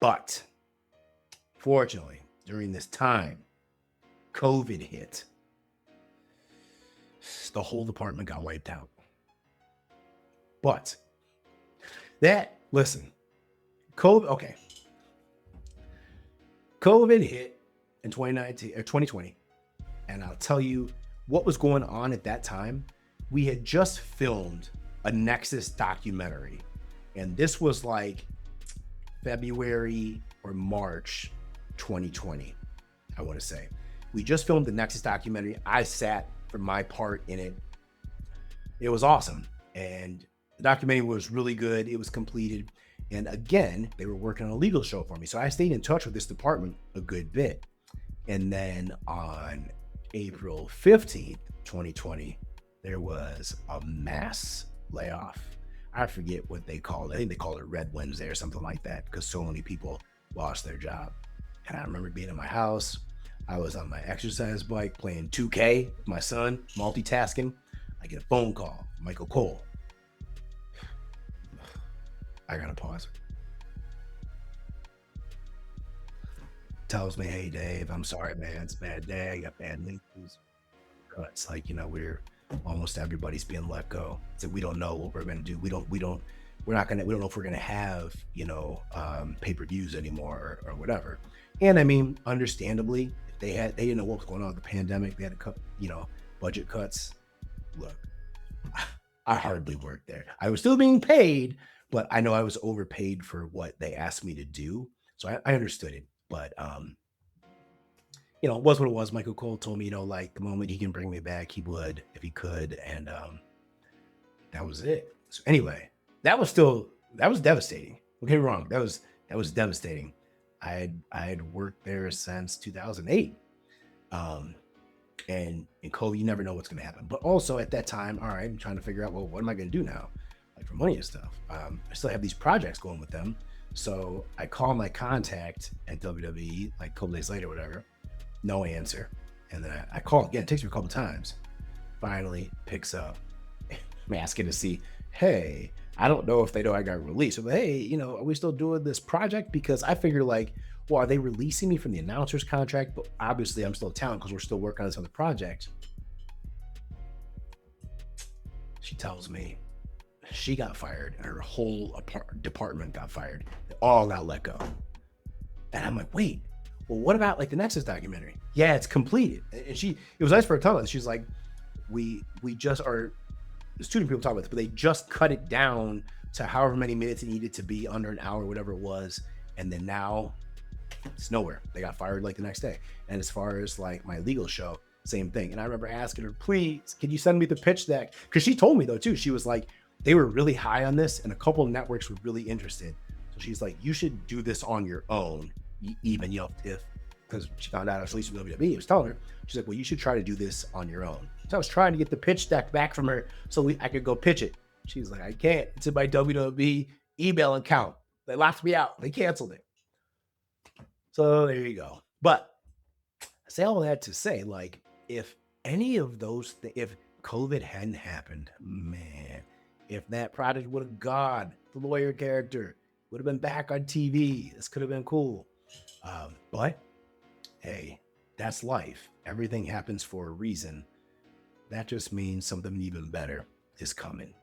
But fortunately, during this time, COVID hit. The whole department got wiped out. But listen, COVID hit in 2019 or 2020. And I'll tell you what was going on at that time. We had just filmed a Nexus documentary. And this was like February or March 2020, I want to say. We just filmed the Nexus documentary. I sat for my part in it. It was awesome. And the documentary was really good. It was completed. And again, they were working on a legal show for me. So I stayed in touch with this department a good bit. And then on April 15th, 2020, there was a mass layoff. I forget what they called it. I think they called it Red Wednesday or something like that because so many people lost their job. And I remember being in my house. I was on my exercise bike playing 2K with my son, multitasking. I get a phone call, Michael Cole. I gotta pause. Tells me, hey, Dave, I'm sorry, man. It's a bad day. I got bad news. It's like, we're almost everybody's being let go. So we don't know what we're going to do. We don't know if we're going to have, pay-per-views anymore or whatever. And I mean, understandably, they didn't know what was going on with the pandemic. They had to cut, budget cuts. Look, I hardly worked there. I was still being paid, but I know I was overpaid for what they asked me to do. So I understood it. But, it was what it was. Michael Cole told me, like the moment he can bring me back, he would if he could. And that was it. So anyway, that was devastating. Don't get me wrong. That was devastating. I had worked there since 2008. And in COVID, you never know what's going to happen. But also at that time, all right, I'm trying to figure out, well, what am I going to do now? Like for money and stuff. I still have these projects going with them. So I call my contact at WWE like a couple days later, whatever. No answer. And then I call again. It takes me a couple times. Finally picks up. I'm asking to see, hey, I don't know if they know I got released. But hey, are we still doing this project? Because I figure like, well, are they releasing me from the announcer's contract? But obviously I'm still talent because we're still working on this other project. She tells me she got fired and her whole department got fired. They all got let go. And I'm like, wait, well, what about like the Nexus documentary? Yeah, it's completed. And it was nice for her to tell us. She's like, we just are, the student people talk about this, but they just cut it down to however many minutes it needed to be, under an hour, whatever it was. And then now it's nowhere. They got fired like the next day. And as far as like my legal show, same thing. And I remember asking her, please, can you send me the pitch deck? Because she told me though too, she was like, they were really high on this and a couple of networks were really interested. So she's like, you should do this on your own, even if, because she found out I was released from WWE. I was telling her, she's like, well, you should try to do this on your own. So I was trying to get the pitch deck back from her so I could go pitch it. She's like, I can't. It's in my WWE email account. They locked me out. They canceled it. So there you go. But I say all that to say, like, if any of those, if COVID hadn't happened, man, if that project would have gone, the lawyer character would have been back on TV. This could have been cool. But hey, that's life. Everything happens for a reason. That just means something even better is coming.